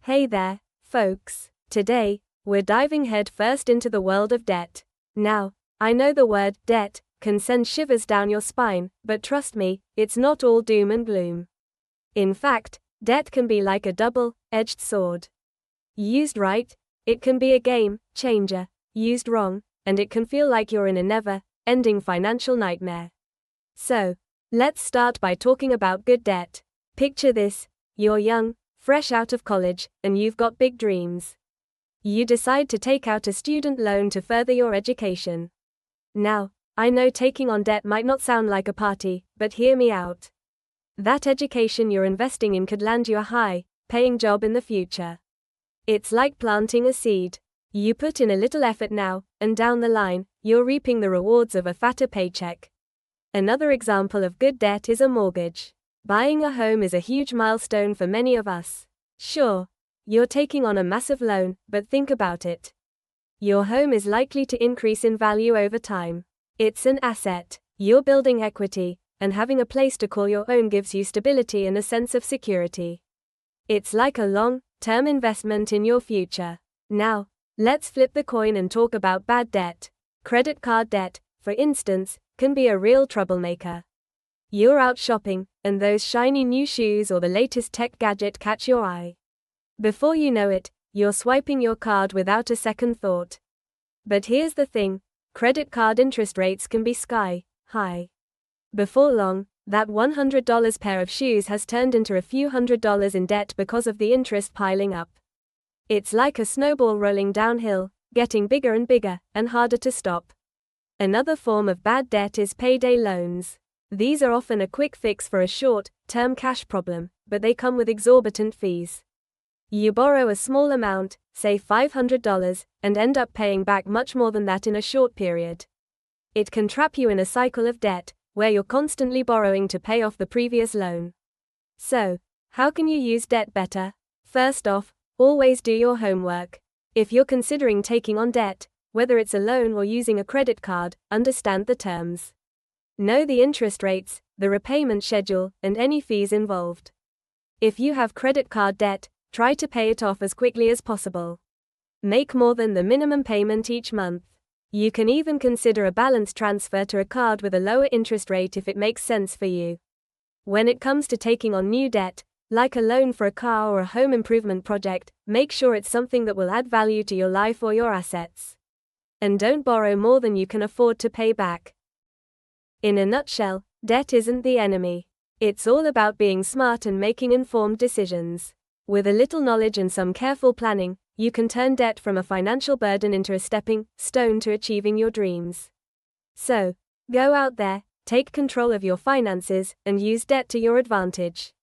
Hey there, folks. Today, we're diving headfirst into the world of debt. Now, I know the word debt can send shivers down your spine, but trust me, it's not all doom and gloom. In fact, debt can be like a double-edged sword. Used right, it can be a game changer. Used wrong, and it can feel like you're in a never-ending financial nightmare. So, let's start by talking about good debt. Picture this: you're young, fresh out of college, and you've got big dreams. You decide to take out a student loan to further your education. Now, I know taking on debt might not sound like a party, but hear me out. That education you're investing in could land you a high-paying job in the future. It's like planting a seed. You put in a little effort now, and down the line, you're reaping the rewards of a fatter paycheck. Another example of good debt is a mortgage. Buying a home is a huge milestone for many of us. Sure, you're taking on a massive loan, but think about it. Your home is likely to increase in value over time. It's an asset. You're building equity, and having a place to call your own gives you stability and a sense of security. It's like a long-term investment in your future. Now, let's flip the coin and talk about bad debt. Credit card debt, for instance, can be a real troublemaker. You're out shopping, and those shiny new shoes or the latest tech gadget catch your eye. Before you know it, you're swiping your card without a second thought. But here's the thing: credit card interest rates can be sky high. Before long, that $100 pair of shoes has turned into a few $100s in debt because of the interest piling up. It's like a snowball rolling downhill, getting bigger and bigger, and harder to stop. Another form of bad debt is payday loans. These are often a quick fix for a short-term cash problem, but they come with exorbitant fees. You borrow a small amount, say $500, and end up paying back much more than that in a short period. It can trap you in a cycle of debt, where you're constantly borrowing to pay off the previous loan. So, how can you use debt better? First off, always do your homework. If you're considering taking on debt, whether it's a loan or using a credit card, understand the terms. Know the interest rates, the repayment schedule, and any fees involved. If you have credit card debt, try to pay it off as quickly as possible. Make more than the minimum payment each month. You can even consider a balance transfer to a card with a lower interest rate if it makes sense for you. When it comes to taking on new debt, like a loan for a car or a home improvement project, make sure it's something that will add value to your life or your assets. And don't borrow more than you can afford to pay back. In a nutshell, debt isn't the enemy. It's all about being smart and making informed decisions. With a little knowledge and some careful planning, you can turn debt from a financial burden into a stepping stone to achieving your dreams. So, go out there, take control of your finances, and use debt to your advantage.